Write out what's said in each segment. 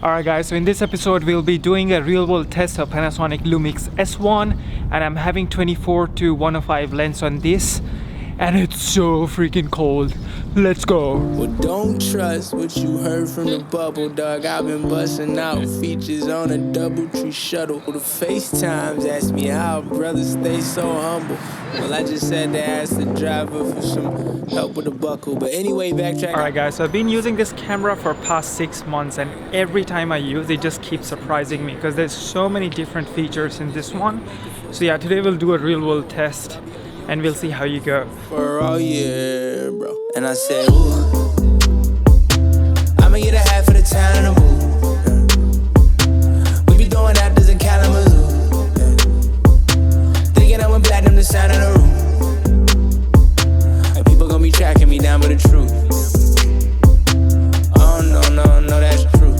Alright guys, so in this episode we'll be doing a real world test of Panasonic Lumix S1 and I'm having 24 to 105 lens on this and it's so freaking cold. Let's go. Well, don't trust what you heard from the bubble, dog. I've been busting out features on a DoubleTree shuttle. The FaceTimes ask me how brothers stay so humble. Well, I just had to ask the driver for some help with the buckle. But anyway, backtrack. Alright guys, so I've been using this camera for past 6 months and every time I use it just keeps surprising me because there's so many different features in this one. So yeah, today we'll do a real world test and we'll see how you go. For all year, bro. And I said, ooh, I'ma get a half of the town in the mood. We be throwing out this in Kalamazoo. Thinking I went platinum the sound of the room. And people gonna be tracking me down with the truth. Oh no, that's true.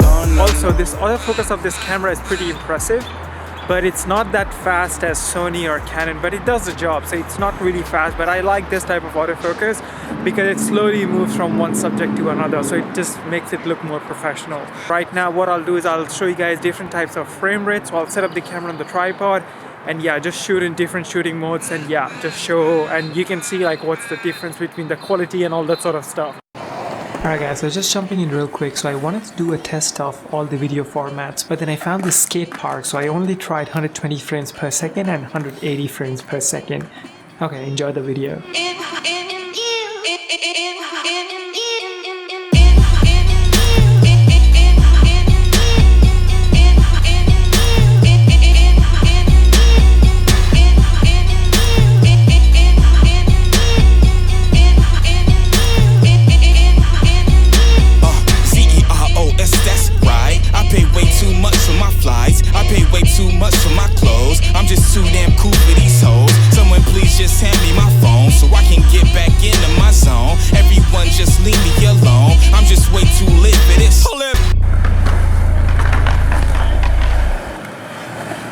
Oh no. Also, this autofocus of this camera is pretty impressive. But it's not that fast as Sony or Canon, but it does the job, so it's not really fast. But I like this type of autofocus because it slowly moves from one subject to another, so it just makes it look more professional. Right now what I'll do is I'll show you guys different types of frame rates. So I'll set up the camera on the tripod and yeah, just shoot in different shooting modes and yeah, just show, and you can see like what's the difference between the quality and all that sort of stuff. Alright guys, so just jumping in real quick. So I wanted to do a test of all the video formats, but then I found this skate park, so I only tried 120 frames per second and 180 frames per second. Okay, enjoy the video.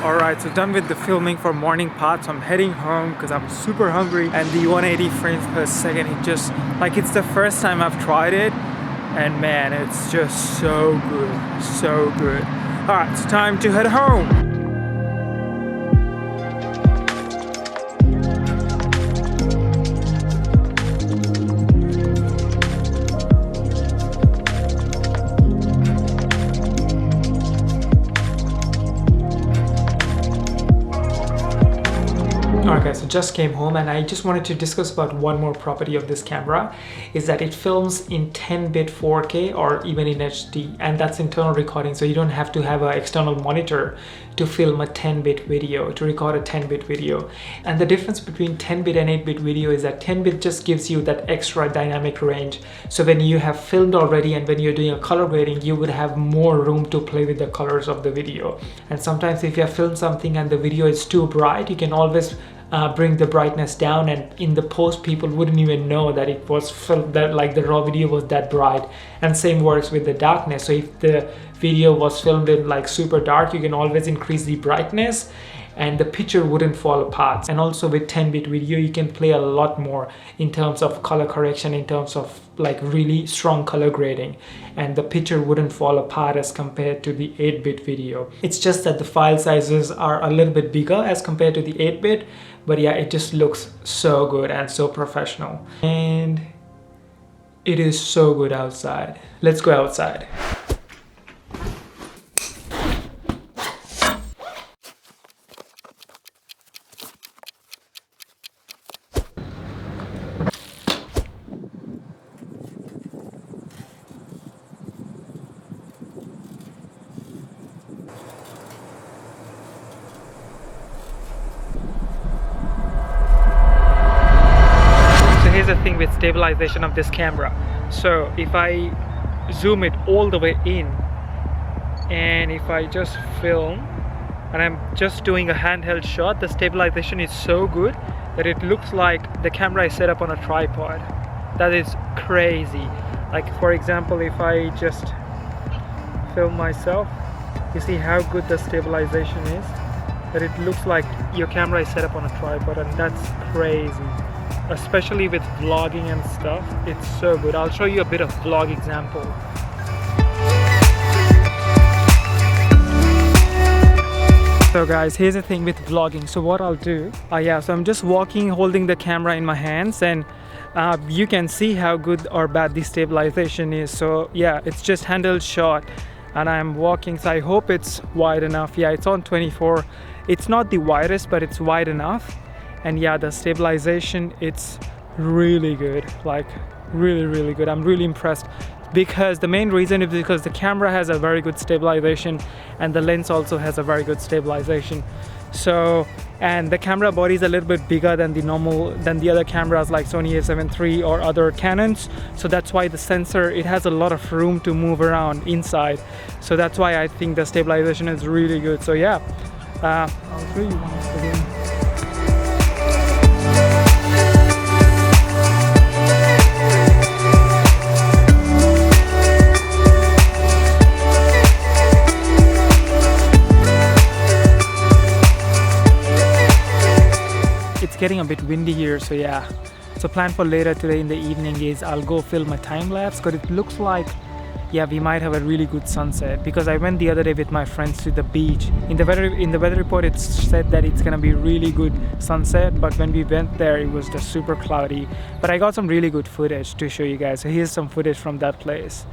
Alright, so done with the filming for morning part, so I'm heading home because I'm super hungry, and the 180 frames per second, it just, like, it's the first time I've tried it and man, it's just so good, so good. Alright, it's time to head home. Okay, so just came home and I just wanted to discuss about one more property of this camera, is that it films in 10-bit 4K or even in HD, and that's internal recording, so you don't have to have an external monitor to film a 10-bit video, to record a 10-bit video. And the difference between 10-bit and 8-bit video is that 10-bit just gives you that extra dynamic range. So when you have filmed already and when you're doing a color grading, you would have more room to play with the colors of the video. And sometimes if you have filmed something and the video is too bright, you can always bring the brightness down, and in the post people wouldn't even know that it was filmed, that like the raw video was that bright. And same works with the darkness. So if the video was filmed in like super dark, you can always increase the brightness and the picture wouldn't fall apart. And also with 10-bit video you can play a lot more in terms of color correction, in terms of like really strong color grading, and the picture wouldn't fall apart as compared to the 8-bit video. It's just that the file sizes are a little bit bigger as compared to the 8-bit, but yeah, it just looks so good and so professional. And it is so good outside. Let's go outside. Here's the thing with stabilization of this camera. So if I zoom it all the way in and if I just film and I'm just doing a handheld shot, the stabilization is so good that it looks like the camera is set up on a tripod. That is crazy. Like for example, if I just film myself, you see how good the stabilization is, that it looks like your camera is set up on a tripod, and that's crazy. Especially with vlogging and stuff, it's so good. I'll show you a bit of vlog example. So guys, here's the thing with vlogging. So what I'll do, so I'm just walking holding the camera in my hands, and you can see how good or bad the stabilization is. So yeah, it's just handheld shot and I'm walking, so I hope it's wide enough. Yeah, it's on 24. It's not the widest, but it's wide enough. And yeah, the stabilization, it's really good, like really good. I'm really impressed, because the main reason is because the camera has a very good stabilization and the lens also has a very good stabilization. So, and the camera body is a little bit bigger than the other cameras like Sony a7 III or other Canons. So that's why the sensor, it has a lot of room to move around inside. So that's why I think the stabilization is really good. So yeah, I'll show you once again. It's getting a bit windy here, so yeah. So plan for later today in the evening is I'll go film a time lapse, because it looks like, yeah, we might have a really good sunset, because I went the other day with my friends to the beach. In the weather report it said that it's gonna be really good sunset, but when we went there it was just super cloudy. But I got some really good footage to show you guys. So here's some footage from that place.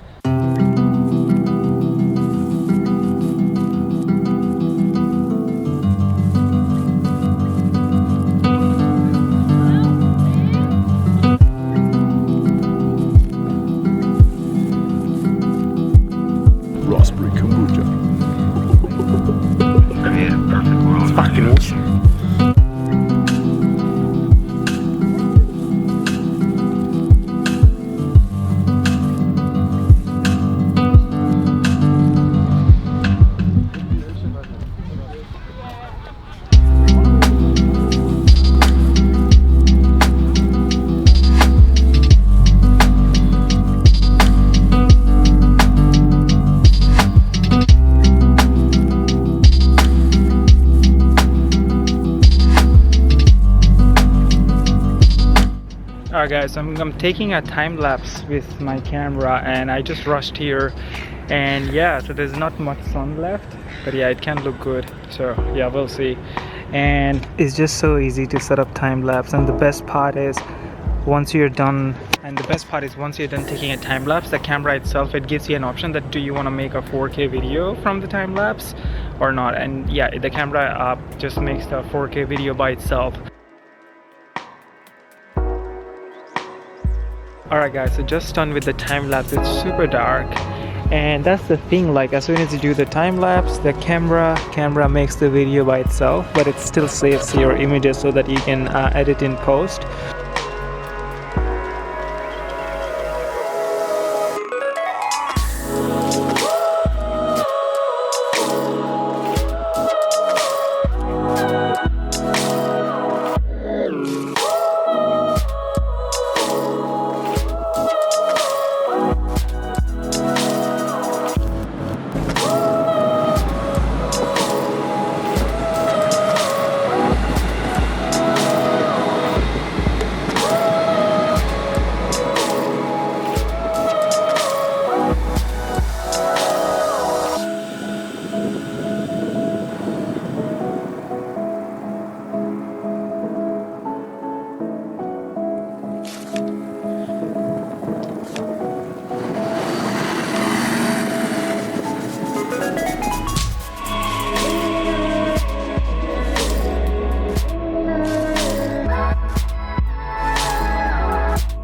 Alright guys, I'm taking a time lapse with my camera, and I just rushed here, and yeah, so there's not much sun left, but yeah, it can look good. So yeah, we'll see. And it's just so easy to set up time lapse, and the best part is once you're done taking a time lapse, the camera itself, it gives you an option that do you want to make a 4K video from the time lapse or not. And yeah, the camera just makes the 4K video by itself. Alright guys, so just done with the time lapse. It's super dark, and that's the thing, like as soon as you do the time lapse, the camera makes the video by itself, but it still saves your images so that you can edit in post.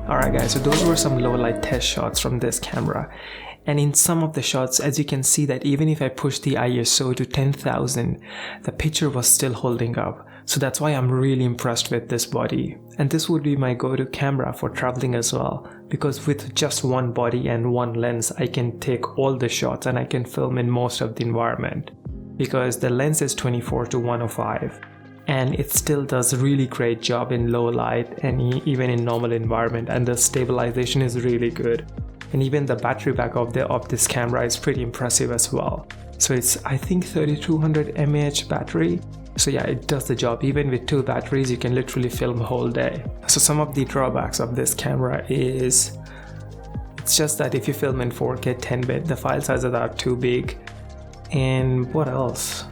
Alright guys, so those were some low light test shots from this camera, and in some of the shots, as you can see, that even if I push the ISO to 10,000, the picture was still holding up. So that's why I'm really impressed with this body, and this would be my go-to camera for traveling as well, because with just one body and one lens I can take all the shots and I can film in most of the environment, because the lens is 24-105. And it still does a really great job in low light and even in normal environment, and the stabilization is really good. And even the battery backup of this camera is pretty impressive as well. So it's, I think, 3200 mAh battery. So yeah, it does the job. Even with 2 batteries, you can literally film a whole day. So some of the drawbacks of this camera is, it's just that if you film in 4K 10-bit, the file sizes are too big. And what else?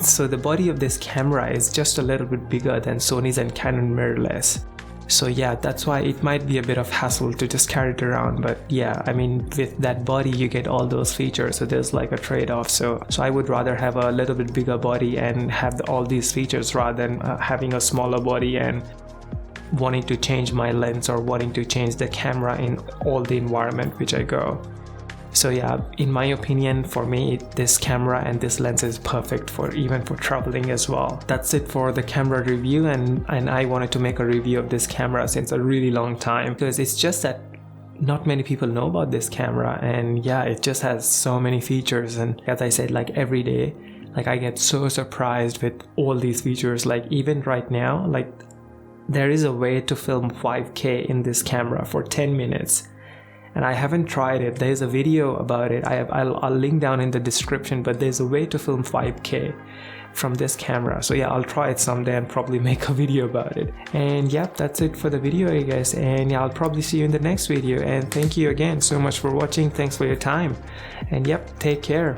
So the body of this camera is just a little bit bigger than Sony's and Canon mirrorless. So yeah, that's why it might be a bit of hassle to just carry it around. But yeah, I mean, with that body you get all those features, so there's like a trade-off. So I would rather have a little bit bigger body and have all these features rather than having a smaller body and wanting to change my lens or wanting to change the camera in all the environment which I go. So yeah, in my opinion, for me, this camera and this lens is perfect for even for traveling as well. That's it for the camera review, and I wanted to make a review of this camera since a really long time, because it's just that not many people know about this camera, and yeah, it just has so many features. And as I said, like every day, like I get so surprised with all these features. Like even right now, like there is a way to film 5K in this camera for 10 minutes. And I haven't tried it. There's a video about it. I'll link down in the description, but there's a way to film 5K from this camera. So yeah, I'll try it someday and probably make a video about it. And yeah, that's it for the video, I guess. And yeah, I'll probably see you in the next video. And thank you again so much for watching. Thanks for your time. And yep, take care.